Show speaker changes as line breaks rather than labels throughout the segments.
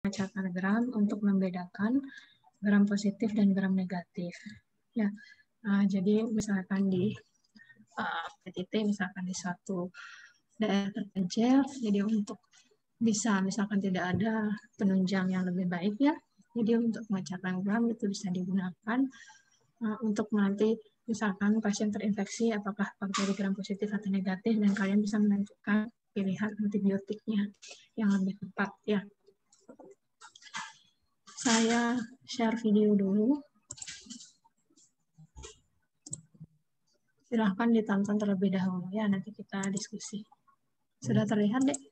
memecahkan gram untuk membedakan gram positif dan gram negatif. Ya, jadi misalkan di titik, misalkan di suatu daerah terpencil, jadi untuk bisa misalkan tidak ada penunjang yang lebih baik ya, jadi untuk memecahkan gram itu bisa digunakan untuk nanti misalkan pasien terinfeksi apakah bakteri gram positif atau negatif, dan kalian bisa menentukan pilihan antibiotiknya yang lebih tepat ya. Saya share video dulu. Silahkan ditonton terlebih dahulu ya, nanti kita diskusi. Sudah terlihat, Dek?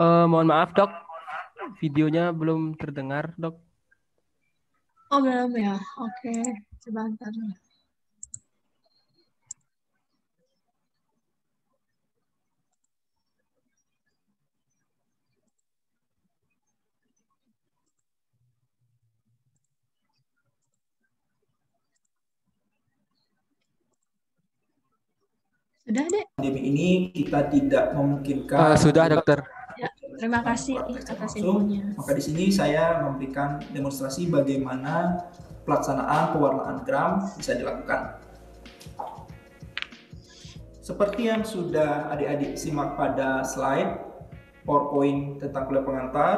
Mohon maaf dok, videonya belum terdengar dok.
Oh belum ya, oke, sebentar. Sudah, Dek?
Pandemi ini kita tidak memungkinkan.
Sudah dokter.
Ya, terima kasih atas infonya.
Maka di sini saya memberikan demonstrasi bagaimana pelaksanaan pewarnaan gram bisa dilakukan. Seperti yang sudah adik-adik simak pada slide PowerPoint tentang kuliah pengantar,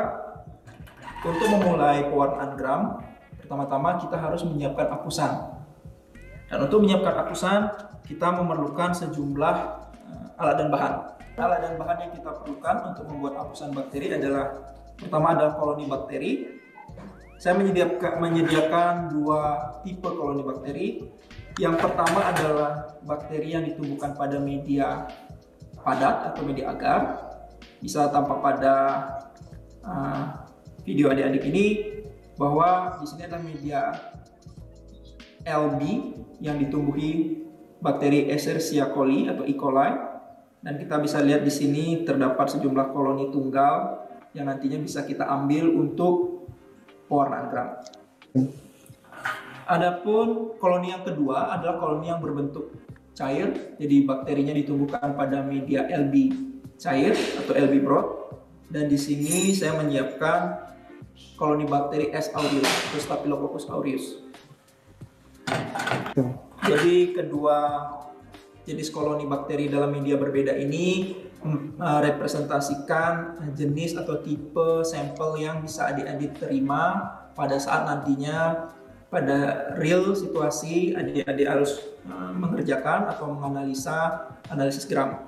untuk memulai pewarnaan gram, pertama-tama kita harus menyiapkan apusan. Dan untuk menyiapkan apusan, kita memerlukan sejumlah alat dan bahan. Alat dan bahan yang kita perlukan untuk membuat apusan bakteri adalah, pertama adalah koloni bakteri. Saya menyediakan dua tipe koloni bakteri. Yang pertama adalah bakteri yang ditumbuhkan pada media padat atau media agar. Bisa tampak pada video adik-adik ini bahwa di sini adalah media LB yang ditumbuhi bakteri Escherichia coli atau E. coli, dan kita bisa lihat di sini terdapat sejumlah koloni tunggal yang nantinya bisa kita ambil untuk pewarnaan gram. Adapun koloni yang kedua adalah koloni yang berbentuk cair, jadi bakterinya ditumbuhkan pada media LB cair atau LB broad, dan di sini saya menyiapkan koloni bakteri S. aureus atau Staphylococcus aureus. Jadi kedua jenis koloni bakteri dalam media berbeda ini merepresentasikan jenis atau tipe sampel yang bisa adik-adik terima pada saat nantinya pada real situasi adik-adik harus mengerjakan atau menganalisa analisis gram,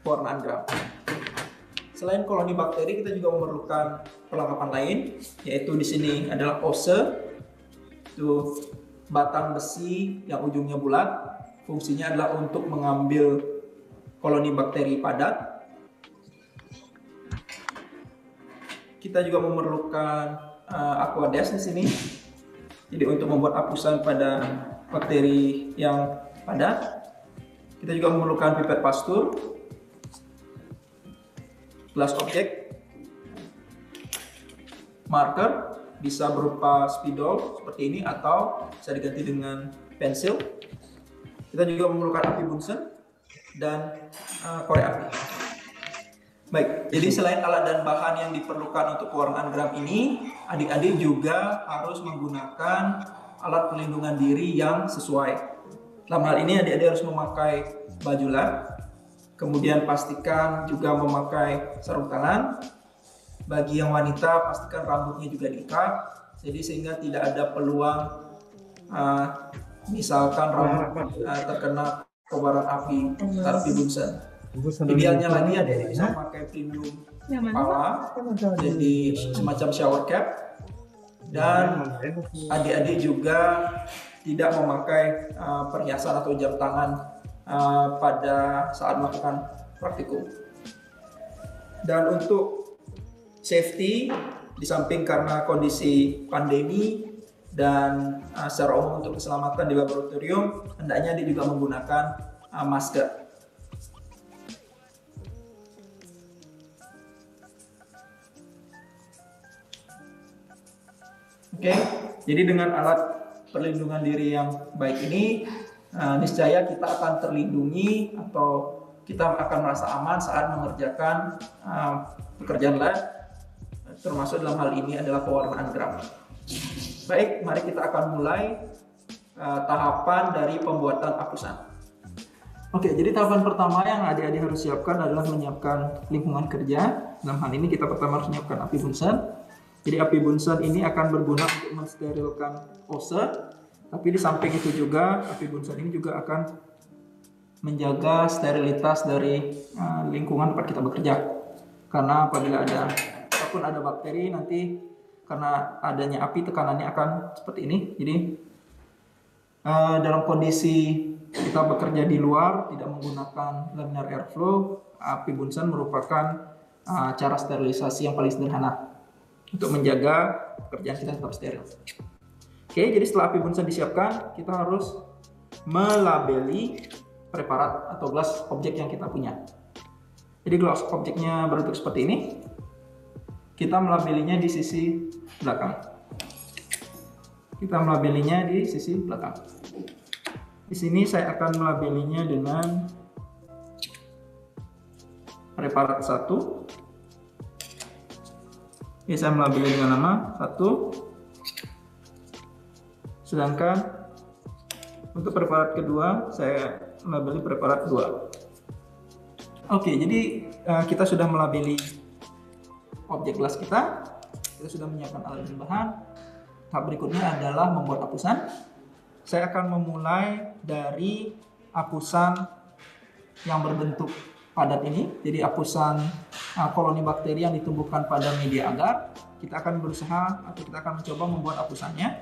pewarnaan gram. Selain koloni bakteri, kita juga memerlukan perlengkapan lain, yaitu di sini adalah ose, itu batang besi yang ujungnya bulat, fungsinya adalah untuk mengambil koloni bakteri padat. Kita juga memerlukan aquades di sini, jadi untuk membuat apusan pada bakteri yang padat. Kita juga memerlukan pipet Pasteur, glass object, marker, bisa berupa spidol seperti ini atau bisa diganti dengan pensil. Kita juga memerlukan api Bunsen dan korek api. Baik, jadi selain alat dan bahan yang diperlukan untuk pewarnaan gram ini, adik-adik juga harus menggunakan alat pelindungan diri yang sesuai. Dalam hal ini adik-adik harus memakai baju lab, kemudian pastikan juga memakai sarung tangan. Bagi yang wanita pastikan rambutnya juga diikat, jadi sehingga tidak ada peluang misalkan rambut terkena kobaran api bunsen. Idealnya lagi adik-adik bisa memakai pelindung kepala, jadi semacam shower cap, dan adik-adik juga tidak memakai perhiasan atau jam tangan pada saat melakukan praktikum. Dan untuk safety, di samping karena kondisi pandemi dan secara umum untuk keselamatan di laboratorium, hendaknya adik juga menggunakan masker. Oke, jadi dengan alat perlindungan diri yang baik ini, niscaya kita akan terlindungi atau kita akan merasa aman saat mengerjakan pekerjaan lab, termasuk dalam hal ini adalah pewarnaan gram. Baik, mari kita akan mulai tahapan dari pembuatan apusan. Oke, jadi tahapan pertama yang adik-adik harus siapkan adalah menyiapkan lingkungan kerja. Dalam hal ini kita pertama harus menyiapkan api bunsen. Jadi api bunsen ini akan berguna untuk mensterilkan ose, tapi di samping itu juga api bunsen ini juga akan menjaga sterilitas dari lingkungan tempat kita bekerja. Karena apabila ataupun ada bakteri, nanti karena adanya api tekanannya akan seperti ini. Jadi dalam kondisi kita bekerja di luar tidak menggunakan laminar airflow, api bunsen merupakan cara sterilisasi yang paling sederhana untuk menjaga pekerjaan kita tetap steril. Oke, jadi setelah api bunsen disiapkan, kita harus melabeli preparat atau gelas objek yang kita punya. Jadi gelas objeknya berbentuk seperti ini. Kita melabelinya di sisi belakang. Kita melabelinya di sisi belakang. Di sini saya akan melabelinya dengan preparat 1. Ini saya melabeli dengan nama 1. Sedangkan untuk preparat kedua saya melabeli preparat 2. Oke, jadi kita sudah melabeli objek gelas kita sudah menyiapkan alat dan bahan. Tahap berikutnya adalah membuat apusan. Saya akan memulai dari apusan yang berbentuk padat ini, jadi apusan koloni bakteri yang ditumbuhkan pada media agar. Kita akan berusaha atau kita akan mencoba membuat apusannya.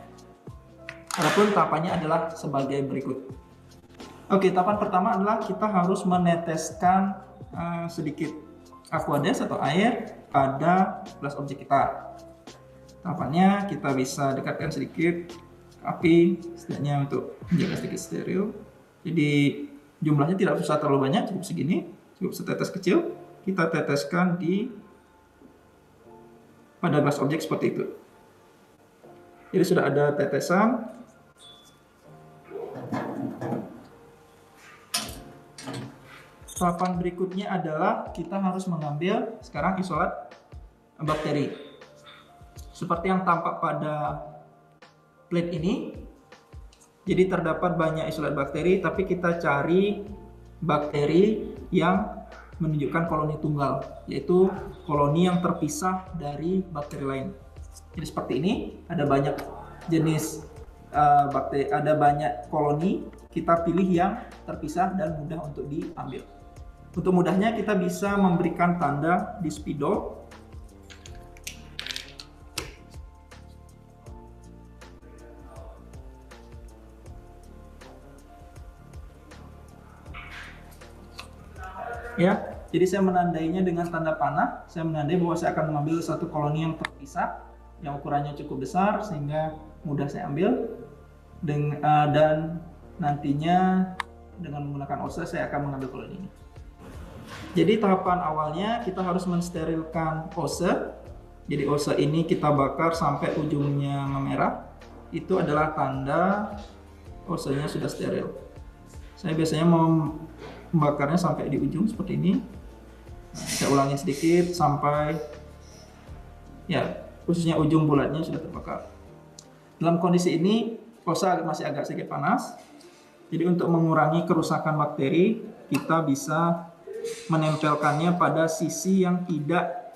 Adapun tahapannya adalah sebagai berikut. Oke, tahapan pertama adalah kita harus meneteskan sedikit aqueous atau air pada gelas objek kita. Tahapannya kita bisa dekatkan sedikit api setidaknya untuk menjaga sedikit steril. Jadi jumlahnya tidak usah terlalu banyak, cukup segini, cukup setetes kecil. Kita teteskan pada gelas objek seperti itu. Jadi sudah ada tetesan. Tahapan berikutnya adalah kita harus mengambil sekarang isolat bakteri. Seperti yang tampak pada plate ini. Jadi terdapat banyak isolat bakteri, tapi kita cari bakteri yang menunjukkan koloni tunggal, yaitu koloni yang terpisah dari bakteri lain. Jadi seperti ini, ada banyak jenis bakteri, ada banyak koloni, kita pilih yang terpisah dan mudah untuk diambil. Untuk mudahnya kita bisa memberikan tanda di spidol. Ya, jadi saya menandainya dengan tanda panah. Saya menandai bahwa saya akan mengambil satu koloni yang terpisah, yang ukurannya cukup besar sehingga mudah saya ambil. Dan nantinya dengan menggunakan ose saya akan mengambil koloni ini. Jadi tahapan awalnya kita harus mensterilkan ose. Jadi ose ini kita bakar sampai ujungnya memerah. Itu adalah tanda osenya sudah steril. Saya biasanya membakarnya sampai di ujung seperti ini. Saya ulangi sedikit sampai khususnya ujung bulatnya sudah terbakar. Dalam kondisi ini ose masih agak sedikit panas. Jadi untuk mengurangi kerusakan bakteri, kita bisa menempelkannya pada sisi yang tidak,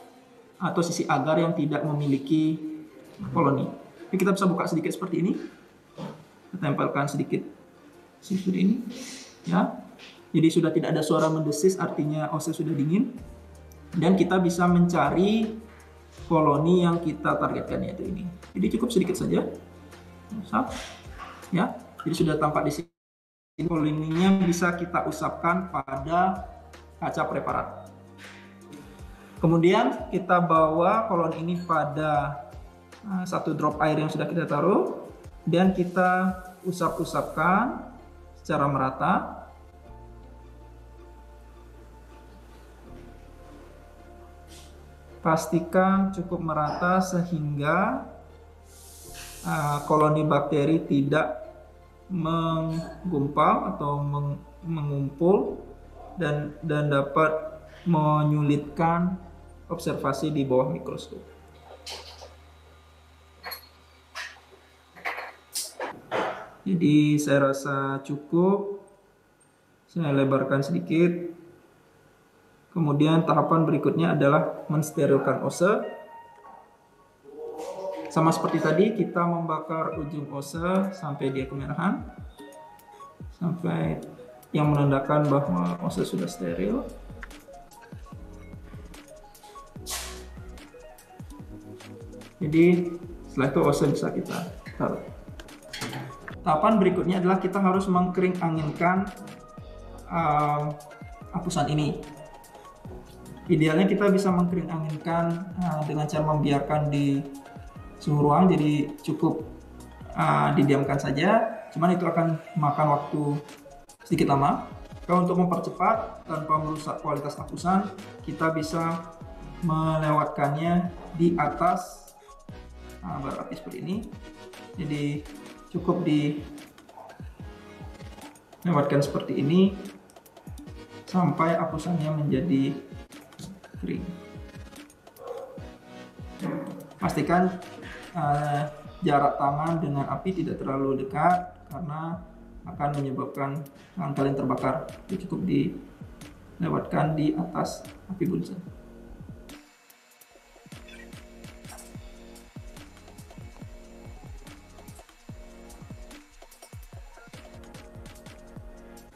atau sisi agar yang tidak memiliki koloni. Jadi kita bisa buka sedikit seperti ini, kita tempelkan sedikit seperti ini, ya. Jadi sudah tidak ada suara mendesis, artinya ose sudah dingin, dan kita bisa mencari koloni yang kita targetkan, yaitu ini. Jadi cukup sedikit saja, ya. Jadi sudah tampak di sini. Koloninya bisa kita usapkan pada kaca preparat. Kemudian kita bawa koloni ini pada satu drop air yang sudah kita taruh, dan kita usap-usapkan secara merata. Pastikan cukup merata sehingga koloni bakteri tidak menggumpal atau mengumpul dan dapat menyulitkan observasi di bawah mikroskop. Jadi saya rasa cukup, saya lebarkan sedikit. Kemudian tahapan berikutnya adalah mensterilkan ose. Sama seperti tadi, kita membakar ujung ose sampai dia kemerahan, sampai yang menandakan bahwa ose sudah steril. Jadi setelah itu ose bisa kita taruh. Tahapan berikutnya adalah kita harus mengkering anginkan hapusan ini. Idealnya kita bisa mengkering anginkan dengan cara membiarkan di suhu ruang, jadi cukup didiamkan saja, cuman itu akan makan waktu sedikit lama. Kalau untuk mempercepat tanpa merusak kualitas hapusan, kita bisa melewatkannya di atas bara api seperti ini. Jadi cukup dilewatkan seperti ini sampai hapusannya menjadi kering. Pastikan jarak tangan dengan api tidak terlalu dekat karena akan menyebabkan tangan kalian terbakar. Jadi cukup dilewatkan di atas api bunsen.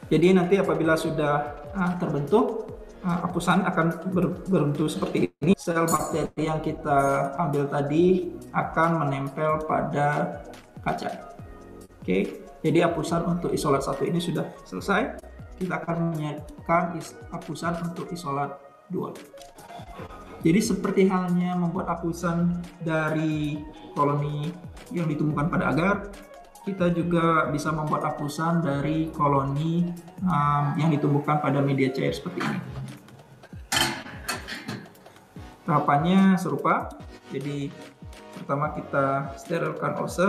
Jadi nanti apabila sudah terbentuk, hapusan akan berbentuk seperti ini. Sel bakteri yang kita ambil tadi akan menempel pada kaca. Oke, jadi hapusan untuk isolat 1 ini sudah selesai. Kita akan menyiapkan hapusan untuk isolat 2. Jadi seperti halnya membuat hapusan dari koloni yang ditemukan pada agar, kita juga bisa membuat hapusan dari koloni yang ditumbuhkan pada media cair seperti ini. Tahapannya serupa, jadi pertama kita sterilkan ose.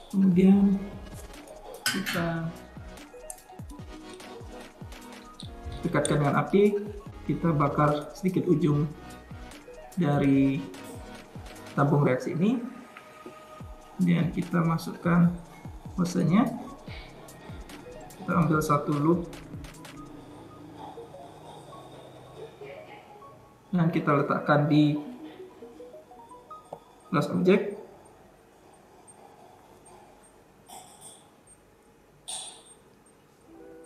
Kemudian kita dekatkan dengan api, kita bakar sedikit ujung dari tabung reaksi ini, kemudian kita masukkan osenya, kita ambil satu loop dan kita letakkan di gelas objek.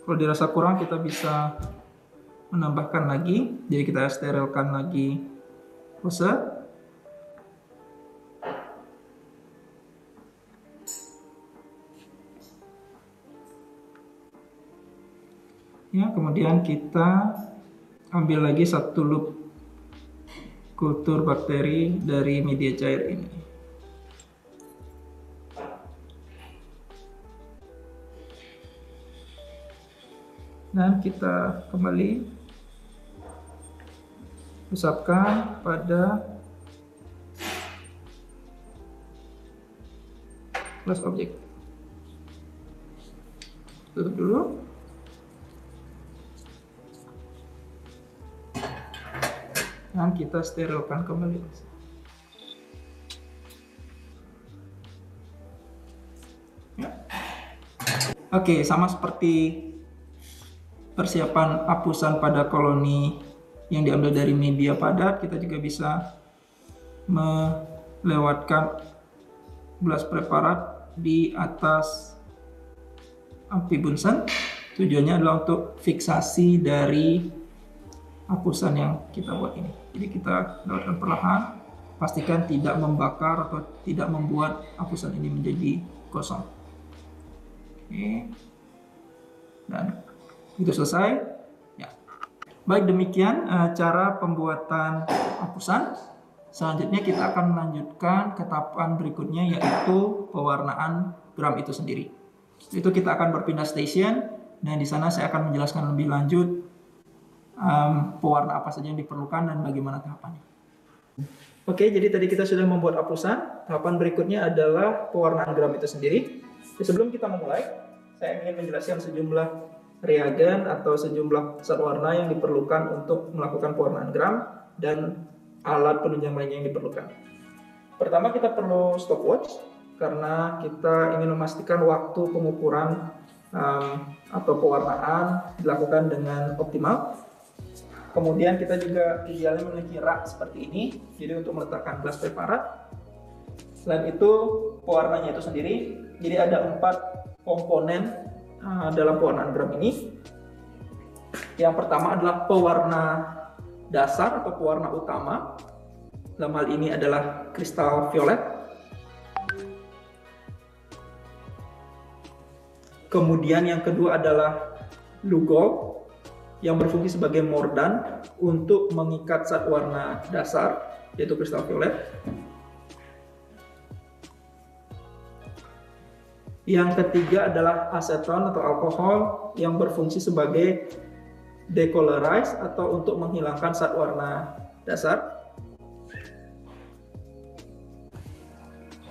Kalau dirasa kurang, kita bisa menambahkan lagi, jadi kita sterilkan lagi ose. Ya, kemudian kita ambil lagi satu loop kultur bakteri dari media cair ini. Dan kita kembali usapkan pada gelas objek. Tutup dulu. Dan kita sterilkan kembali. Oke, sama seperti persiapan hapusan pada koloni yang diambil dari media padat, kita juga bisa melewatkan gelas preparat di atas api Bunsen. Tujuannya adalah untuk fiksasi dari hapusan yang kita buat ini. Jadi kita lewatkan perlahan, pastikan tidak membakar atau tidak membuat hapusan ini menjadi gosong. Oke. Dan itu selesai. Ya. Baik, demikian cara pembuatan hapusan. Selanjutnya kita akan melanjutkan ke tahapan berikutnya, yaitu pewarnaan gram itu sendiri. Itu kita akan berpindah station, dan di sana saya akan menjelaskan lebih lanjut pewarna apa saja yang diperlukan dan bagaimana tahapannya. Oke, jadi tadi kita sudah membuat hapusan. Tahapan berikutnya adalah pewarnaan gram itu sendiri. Sebelum kita memulai, saya ingin menjelaskan sejumlah reagen atau sejumlah zat warna yang diperlukan untuk melakukan pewarnaan gram dan alat penunjang lainnya yang diperlukan. Pertama, kita perlu stopwatch karena kita ingin memastikan waktu pengukuran atau pewarnaan dilakukan dengan optimal. Kemudian kita juga idealnya memiliki rak seperti ini, jadi untuk meletakkan gelas preparat. Selain itu, pewarnanya itu sendiri, jadi ada 4 komponen dalam pewarnaan gram ini. Yang pertama adalah pewarna dasar atau pewarna utama. Dalam hal ini adalah kristal violet. Kemudian yang kedua adalah Lugol yang berfungsi sebagai mordan untuk mengikat zat warna dasar, yaitu kristal violet. Yang ketiga adalah aseton atau alkohol yang berfungsi sebagai decolorize atau untuk menghilangkan zat warna dasar.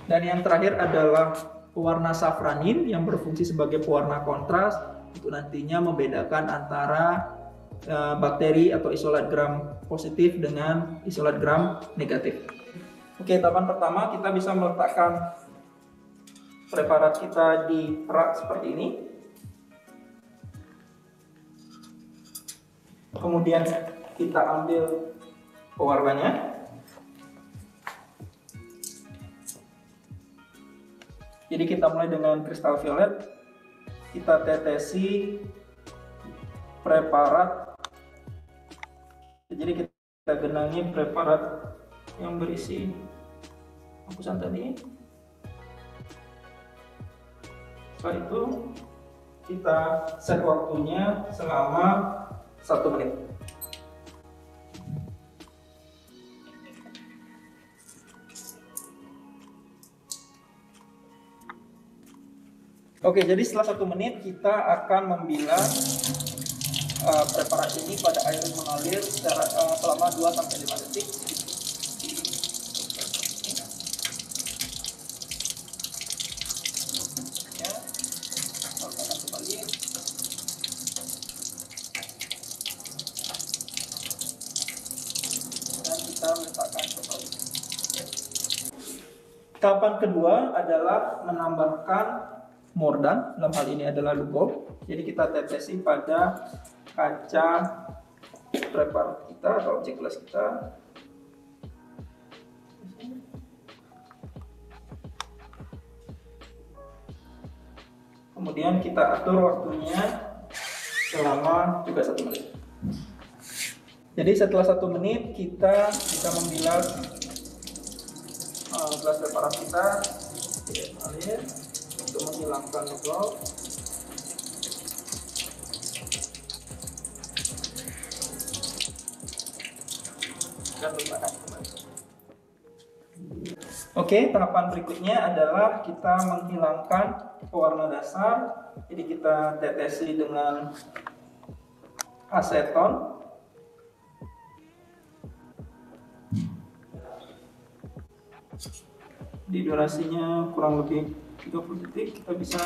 Dan yang terakhir adalah pewarna safranin yang berfungsi sebagai pewarna kontras untuk nantinya membedakan antara bakteri atau isolat gram positif dengan isolat gram negatif. Oke, tahapan pertama kita bisa meletakkan preparat kita di rak seperti ini. Kemudian kita ambil pewarnanya. Jadi kita mulai dengan kristal violet. Kita tetesi preparat. Jadi kita genangi preparat yang berisi hapusan tadi. Setelah itu kita set waktunya selama 1 menit. Oke, jadi setelah 1 menit kita akan membilas preparat ini pada air mengalir selama 2-5 detik. Ya, letakkan kembali. Dan kita letakkan kembali. Tahapan kedua adalah menambahkan mordan, dalam hal ini adalah Lugol. Jadi kita tetesi pada kaca preparat kita atau objek gelas kita. Kemudian kita atur waktunya selama juga 1 menit. Jadi setelah 1 menit kita bisa membilas gelas preparat kita mengalir untuk menghilangkan Lugol. Oke, tahapan berikutnya adalah kita menghilangkan pewarna dasar. Jadi kita tetesi dengan aseton. Di durasinya kurang lebih 30 detik, kita bisa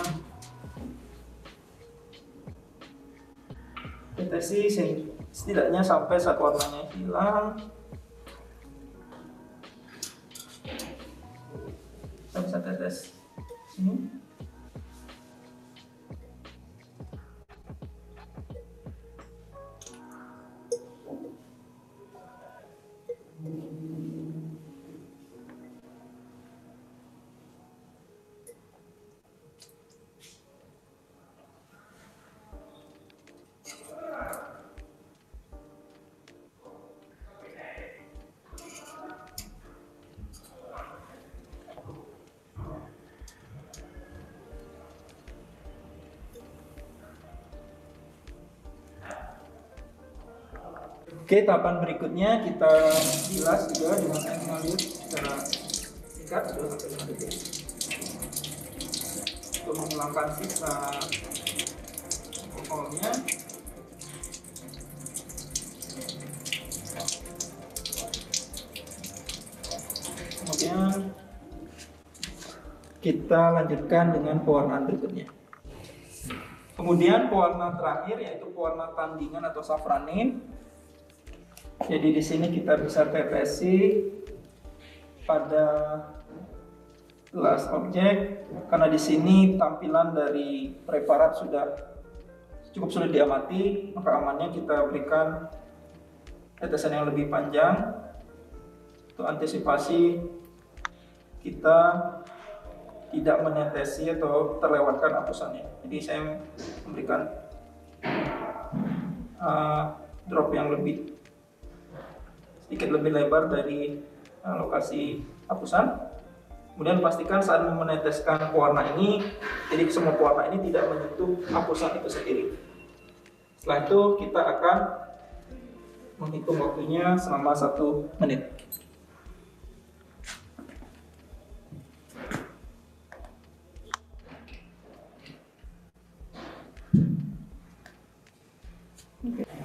tetesi setidaknya sampai zat warnanya hilang. Kita bisa tetes ini. Oke, tahapan berikutnya kita bilas juga dengan air mengalir secara singkat 2-5 detik untuk menghilangkan sisa alkoholnya. Kemudian kita lanjutkan dengan pewarnaan berikutnya. Kemudian pewarna terakhir yaitu pewarna tandingan atau safranin. Jadi di sini kita bisa tetesi pada gelas objek karena di sini tampilan dari preparat sudah cukup sulit diamati, maka amannya kita berikan tetesan yang lebih panjang untuk antisipasi kita tidak menetesi atau terlewatkan hapusannya. Jadi saya memberikan drop yang sedikit lebih lebar dari lokasi hapusan. Kemudian pastikan saat meneteskan pewarna ini, jadi semua pewarna ini tidak menyentuh hapusan itu sendiri. Setelah itu kita akan menghitung waktunya selama 1 menit.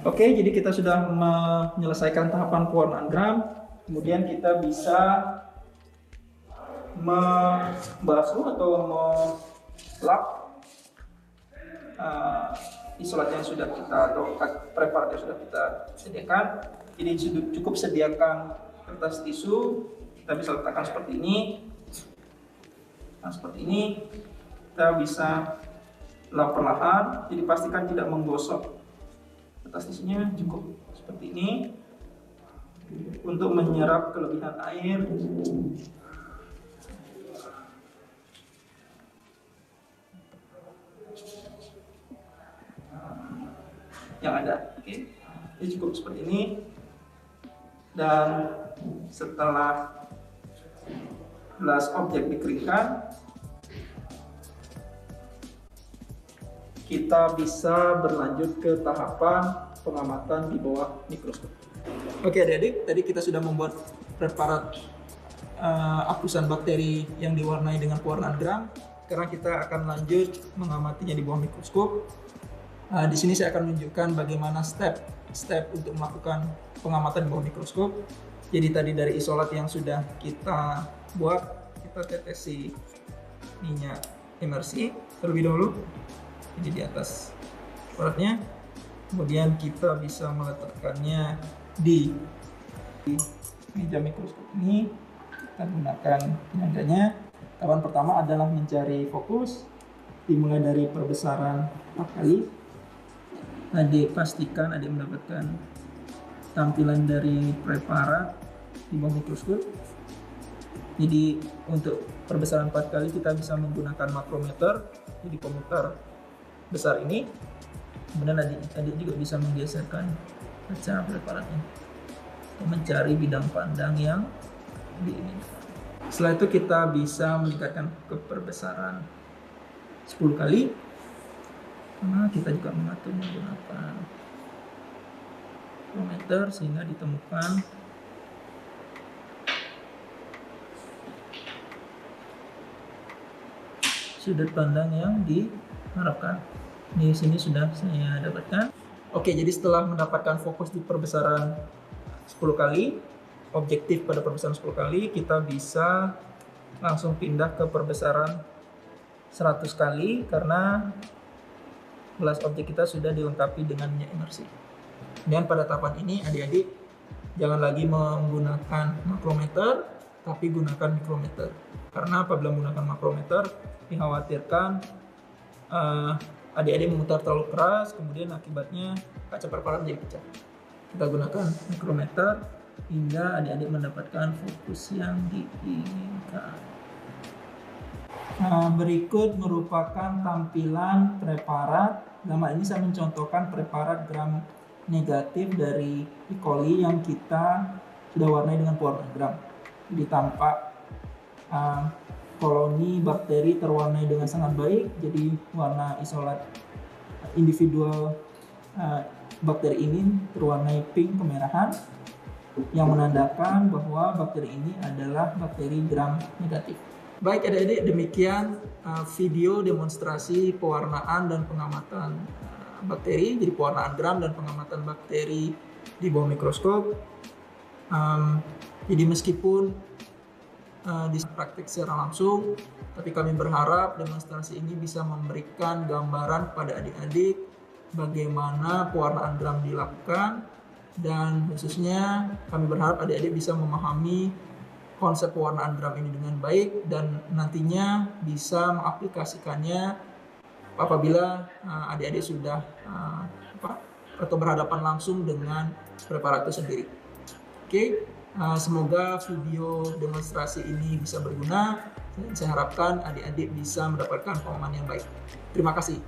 Oke, jadi kita sudah menyelesaikan tahapan pewarnaan gram. Kemudian kita bisa membasuh atau melap isolat yang sudah kita atau preparat yang sudah kita sediakan. Jadi cukup sediakan kertas tisu, kita bisa letakkan seperti ini. Nah, seperti ini kita bisa lap perlahan, jadi pastikan tidak menggosok. Kertas tisunya cukup seperti ini untuk menyerap kelebihan air yang ada. Oke, jadi cukup seperti ini. Dan setelah gelas objek dikeringkan, kita bisa berlanjut ke tahapan pengamatan di bawah mikroskop. Oke adik-adik, tadi kita sudah membuat preparat hapusan bakteri yang diwarnai dengan pewarnaan gram. Sekarang kita akan lanjut mengamatinya di bawah mikroskop. Di sini saya akan menunjukkan bagaimana step untuk melakukan pengamatan di bawah mikroskop. Jadi tadi dari isolat yang sudah kita buat, kita tetesi minyak emersi terlebih dahulu. Jadi di atas aparatnya, kemudian kita bisa meletakkannya di meja mikroskop ini. Kita gunakan penandanya. Tahapan pertama adalah mencari fokus, dimulai dari perbesaran 4 kali. Adik pastikan adik mendapatkan tampilan dari preparat di bawah mikroskop. Jadi untuk perbesaran 4 kali kita bisa menggunakan makrometer, jadi komuter besar ini. Kemudian adik juga bisa menggeserkan kaca preparatnya untuk mencari bidang pandang yang diinginkan. Setelah itu kita bisa meningkatkan ke perbesaran 10 kali. Nah, kita juga mengatur menggunakan makrometer sehingga ditemukan sudut pandang yang diharapkan. Di sini sudah saya dapatkan. Oke, jadi setelah mendapatkan fokus di perbesaran 10 kali, objektif pada perbesaran 10 kali, kita bisa langsung pindah ke perbesaran 100 kali karena gelas objek kita sudah dilengkapi dengan minyak emersi. Dan pada tahapan ini adik-adik jangan lagi menggunakan makrometer, tapi gunakan mikrometer. Karena apabila menggunakan makrometer dikhawatirkan adik-adik memutar terlalu keras, kemudian akibatnya kaca preparat menjadi pecah. Kita gunakan mikrometer hingga adik-adik mendapatkan fokus yang diinginkan. Berikut merupakan tampilan preparat. Dalam ini saya mencontohkan preparat gram negatif dari E. coli yang kita sudah warnai dengan pewarna gram. Jadi tampak koloni bakteri terwarnai dengan sangat baik. Jadi warna isolat individual bakteri ini berwarna pink kemerahan yang menandakan bahwa bakteri ini adalah bakteri gram negatif. Baik adik-adik, demikian video demonstrasi pewarnaan dan pengamatan bakteri, jadi pewarnaan gram dan pengamatan bakteri di bawah mikroskop. Jadi meskipun di praktik secara langsung, tapi kami berharap demonstrasi ini bisa memberikan gambaran pada adik-adik bagaimana pewarnaan gram dilakukan, dan khususnya kami berharap adik-adik bisa memahami konsep pewarnaan gram ini dengan baik dan nantinya bisa mengaplikasikannya apabila adik-adik sudah atau berhadapan langsung dengan preparat itu sendiri. Oke. Semoga video demonstrasi ini bisa berguna dan saya harapkan adik-adik bisa mendapatkan pemahaman yang baik. Terima kasih.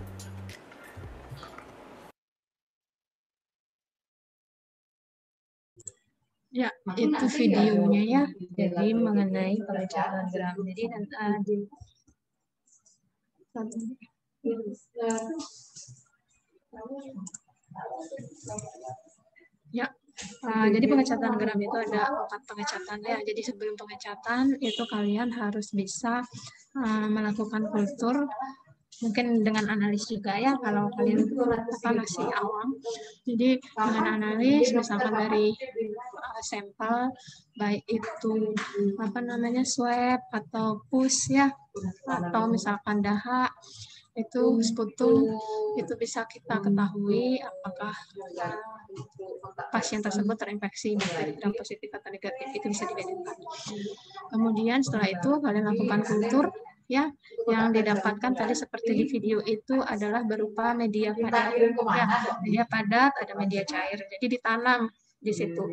Ya, itu videonya ya. Jadi mengenai pengecatan gram. Jadi ya. Jadi pengecatan gram itu ada 4 pengecatan ya. Jadi sebelum pengecatan itu kalian harus bisa melakukan kultur, mungkin dengan analis juga ya kalau kalian itu masih awam. Jadi dengan analis misalkan dari sampel, baik itu swab atau pus ya, atau misalkan dahak, itu sputum, itu bisa kita ketahui apakah pasien tersebut terinfeksi bakteri gram positif atau negatif, itu bisa dibedakan. Kemudian setelah itu kalian lakukan kultur ya, yang didapatkan tadi seperti di video itu adalah berupa media padat ya, media padat, ada media cair, jadi ditanam di situ.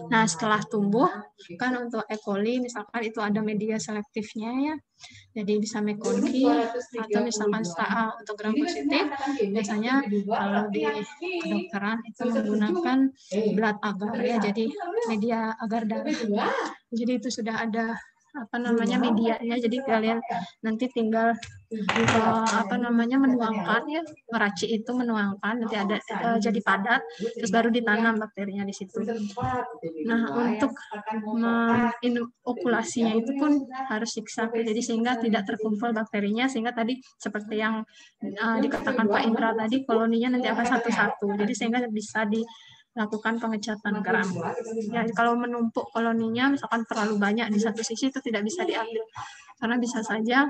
Nah, setelah tumbuh kan untuk E. coli misalkan itu ada media selektifnya ya. Jadi bisa mekonki atau misalkan untuk gram positif biasanya kalau di kedokteran itu menggunakan blood agar ya, jadi media agar darah. Jadi itu sudah ada medianya, jadi kalian nanti tinggal menuangkan ya, meracik itu menuangkan, nanti ada jadi padat, terus baru ditanam bakterinya di situ. Nah, untuk inokulasinya itu pun harus siksa, jadi sehingga tidak terkumpul bakterinya, sehingga tadi seperti yang dikatakan Pak Indra tadi, koloninya nanti akan satu-satu, jadi sehingga bisa dilakukan pengecatan gram. Ya, kalau menumpuk koloninya misalkan terlalu banyak di satu sisi itu tidak bisa diambil, karena bisa saja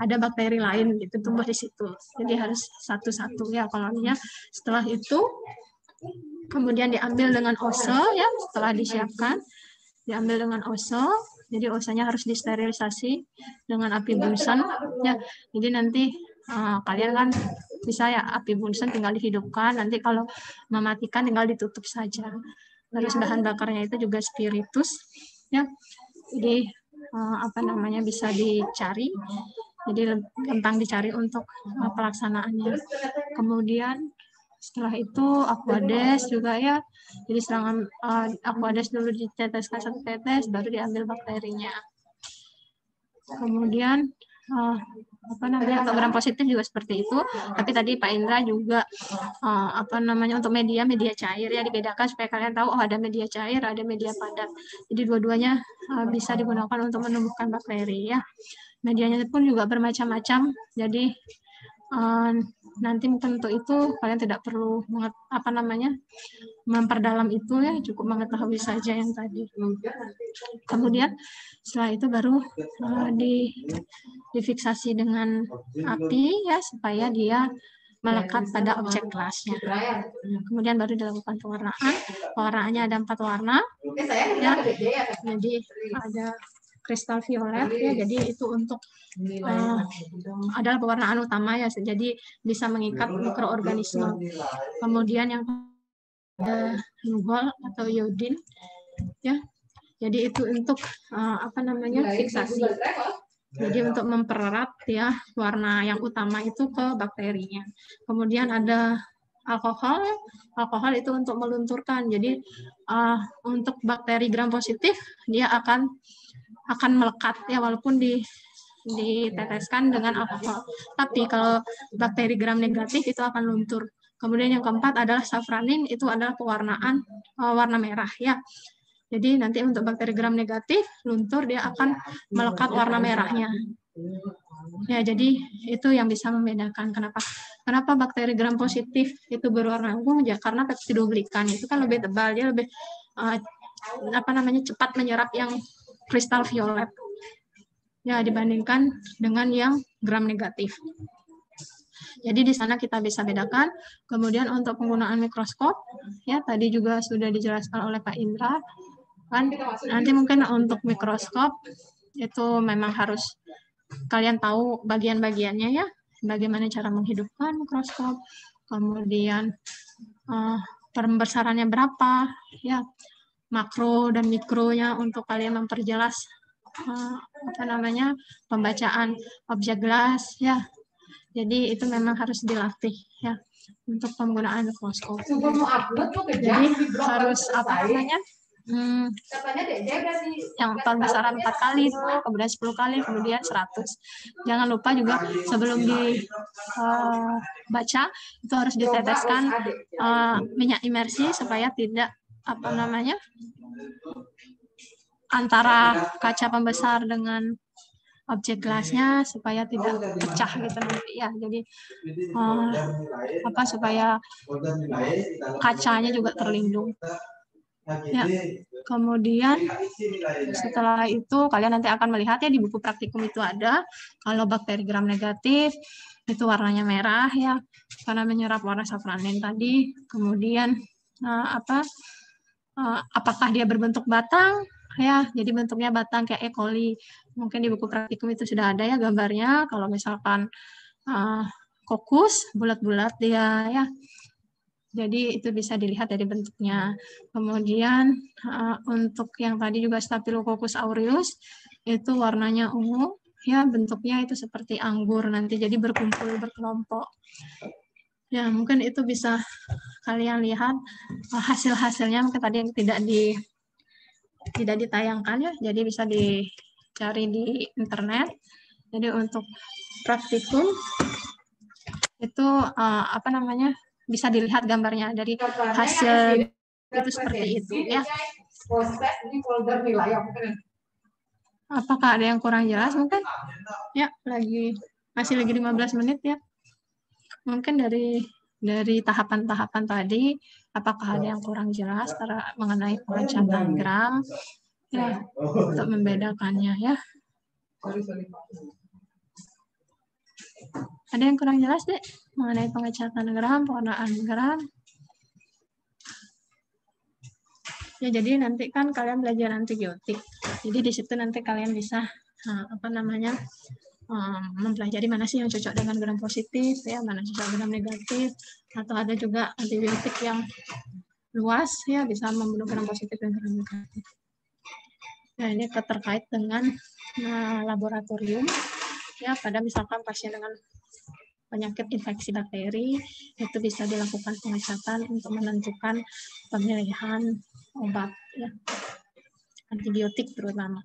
ada bakteri lain gitu tumbuh di situ. Jadi harus satu-satu ya koloninya. Setelah itu kemudian diambil dengan ose ya, setelah disiapkan diambil dengan ose. Jadi osenya harus disterilisasi dengan api Bunsen ya. Jadi nanti kalian kan bisa ya api Bunsen tinggal dihidupkan, nanti kalau mematikan tinggal ditutup saja. Terus bahan bakarnya itu juga spiritus ya. Jadi bisa dicari. Jadi gampang dicari untuk pelaksanaannya. Kemudian setelah itu Aquades juga ya. Jadi serangan Aquades dulu diteteskan 1 tetes, baru diambil bakterinya. Kemudian untuk gram positif juga seperti itu. Tapi tadi Pak Indra juga untuk media cair ya, dibedakan supaya kalian tahu ada media cair, ada media padat. Jadi dua-duanya bisa digunakan untuk menumbuhkan bakteri ya. Medianya pun juga bermacam-macam. Jadi nanti mungkin untuk itu kalian tidak perlu memperdalam itu ya, cukup mengetahui saja yang tadi. Kemudian setelah itu baru difiksasi dengan api ya, supaya dia melekat pada objek kelasnya. Kemudian baru dilakukan pewarnaan. Pewarnaannya ada 4 warna ya. Jadi ada kristal violet ya, jadi itu untuk adalah pewarnaan utama ya, jadi bisa mengikat mikroorganisme. Kemudian yang nugol atau iodin ya, jadi itu untuk fiksasi. Jadi untuk mempererat ya warna yang utama itu ke bakterinya. Kemudian ada alkohol itu untuk melunturkan. Jadi untuk bakteri gram positif dia akan melekat ya, walaupun diteteskan dengan alkohol. Tapi kalau bakteri gram negatif itu akan luntur. Kemudian yang keempat adalah safranin, itu adalah pewarnaan warna merah ya. Jadi nanti untuk bakteri gram negatif luntur dia akan melekat warna merahnya. Ya, jadi itu yang bisa membedakan kenapa bakteri gram positif itu berwarna ungu ya, karena peptidoglikan itu kan lebih tebal, dia lebih cepat menyerap yang kristal violet ya dibandingkan dengan yang gram negatif. Jadi di sana kita bisa bedakan. Kemudian untuk penggunaan mikroskop ya tadi juga sudah dijelaskan oleh Pak Indra kan. Nanti mungkin untuk mikroskop itu memang harus kalian tahu bagian-bagiannya ya, bagaimana cara menghidupkan mikroskop, kemudian pembesarannya berapa ya, makro dan mikronya untuk kalian memperjelas pembacaan objek gelas ya. Jadi itu memang harus dilatih ya untuk penggunaan mikroskop. Jadi harus yang pembesaran 4 kali, kemudian 10 kali, kemudian 100. Jangan lupa juga sebelum dibaca itu harus diteteskan minyak imersi supaya tidak antara kaca pembesar dengan objek gelasnya supaya tidak pecah gitu nanti ya. Jadi supaya kacanya juga terlindung. Ya, kemudian setelah itu kalian nanti akan melihat ya di buku praktikum itu ada kalau bakteri gram negatif itu warnanya merah ya karena menyerap warna safranin tadi. Kemudian apakah dia berbentuk batang ya, jadi bentuknya batang kayak E. coli. Mungkin di buku praktikum itu sudah ada ya gambarnya. Kalau misalkan kokus bulat-bulat dia ya. Jadi itu bisa dilihat dari bentuknya. Kemudian untuk yang tadi juga Staphylococcus aureus itu warnanya ungu ya, bentuknya itu seperti anggur nanti jadi berkumpul berkelompok. Ya, mungkin itu bisa kalian lihat hasil-hasilnya, mungkin tadi yang tidak ditayangkan ya, jadi bisa dicari di internet. Jadi untuk praktikum itu bisa dilihat gambarnya dari hasil itu seperti itu ya. Apakah ada yang kurang jelas mungkin? Ya, masih lagi 15 menit ya. Mungkin dari tahapan-tahapan tadi, apakah ada yang kurang jelas mengenai pengecatan gram ya untuk membedakannya ya? Ada yang kurang jelas deh mengenai pengecatan gram, pewarnaan gram? Ya, jadi nanti kan kalian belajar antibiotik. Jadi di situ nanti kalian bisa mempelajari mana sih yang cocok dengan gram positif ya, mana cocok gram negatif, atau ada juga antibiotik yang luas ya bisa membunuh gram positif dan gram negatif. Nah, ini terkait dengan laboratorium ya, pada misalkan pasien dengan penyakit infeksi bakteri itu bisa dilakukan pengecatan untuk menentukan pemilihan obat ya, antibiotik terutama.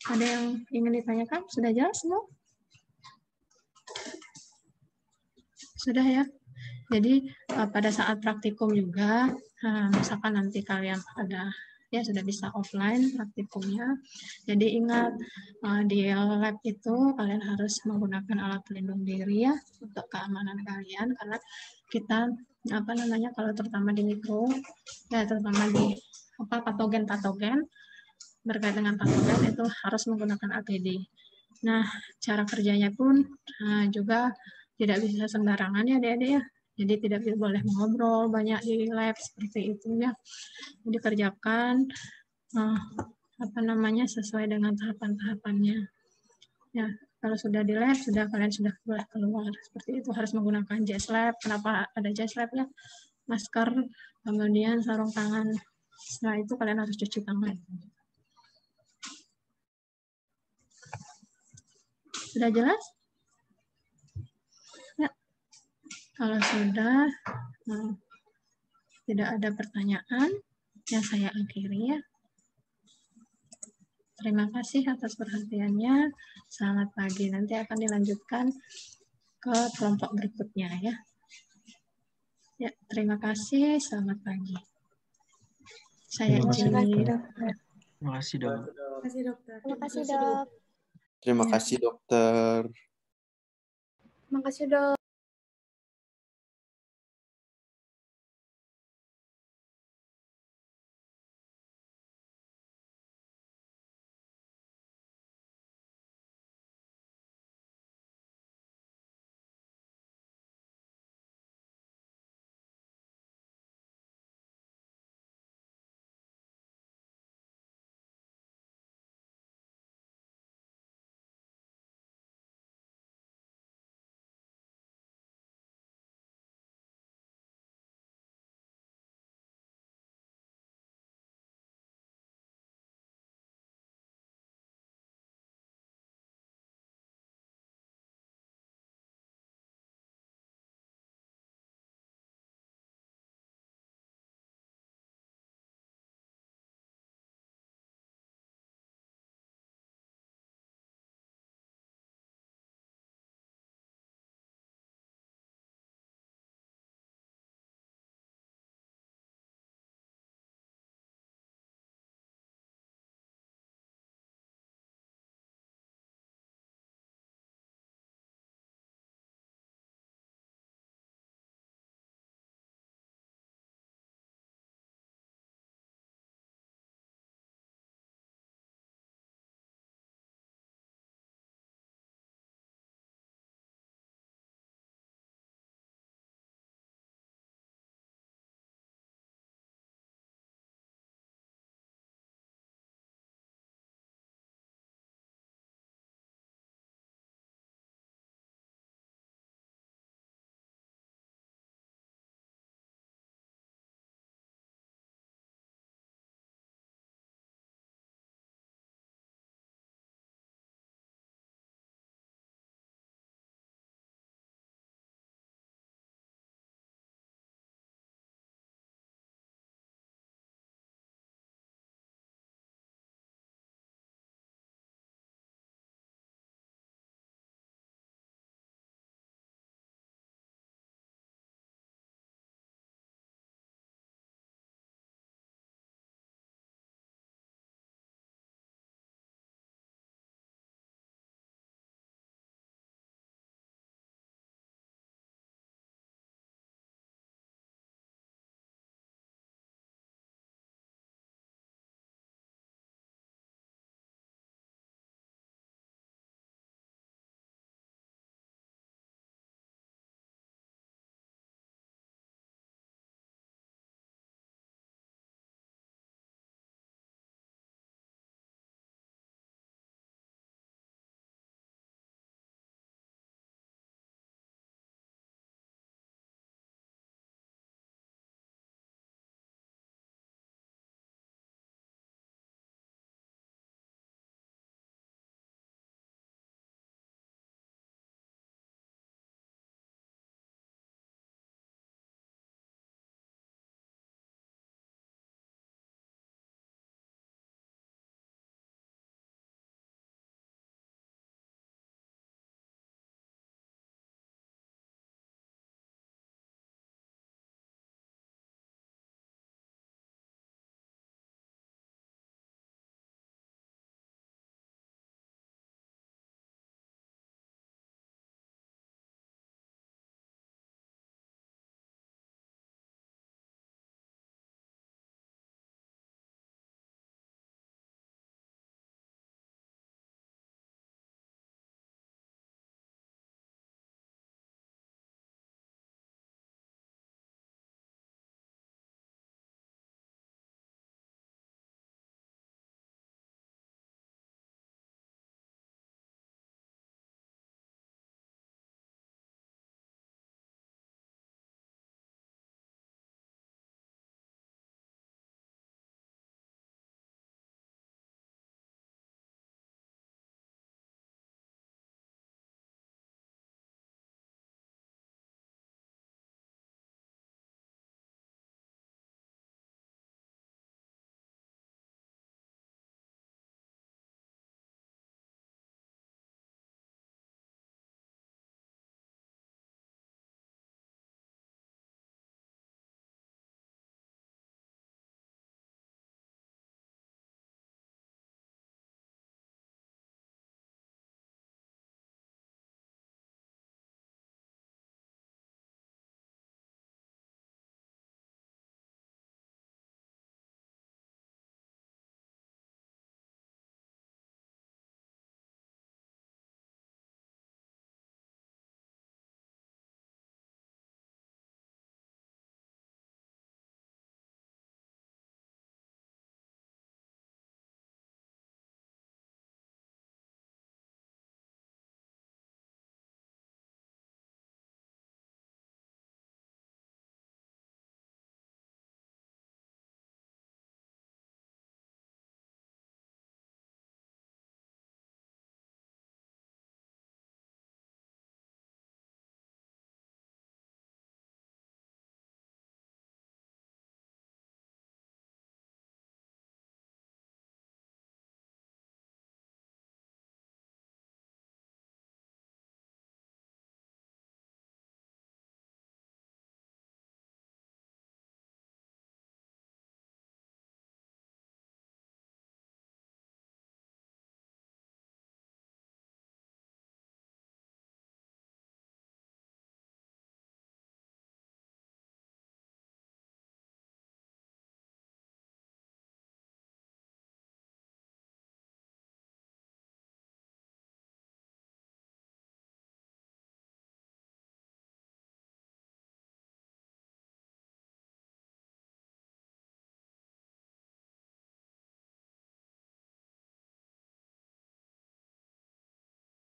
Ada yang ingin ditanyakan? Sudah jelas semua? Sudah ya. Jadi pada saat praktikum juga, misalkan nanti kalian sudah bisa offline praktikumnya. Jadi ingat di lab itu kalian harus menggunakan alat pelindung diri ya untuk keamanan kalian, karena kita kalau terutama di mikro ya, terutama di patogen berkait dengan patogen itu harus menggunakan APD. Nah, cara kerjanya pun juga tidak bisa sembarangan ya adik-adik ya. Jadi tidak boleh mengobrol banyak di lab seperti itu ya. Jadi kerjakan sesuai dengan tahapan-tahapannya. Ya, kalau sudah di lab kalian sudah boleh keluar. Seperti itu harus menggunakan jas lab. Kenapa ada jas lab ya? Masker, kemudian sarung tangan. Setelah itu kalian harus cuci tangan. Sudah jelas? Ya. Kalau sudah, tidak ada pertanyaan, yang saya akhiri ya. terima kasih atas perhatiannya. Selamat pagi. Nanti akan dilanjutkan ke kelompok berikutnya ya. Ya, terima kasih. Selamat pagi. Saya
Terima kasih,
izin.
dokter. Terima kasih, dok.
Terima kasih, dokter.
Terima kasih, Dok.
Terima kasih dokter.
Terima kasih, Dok.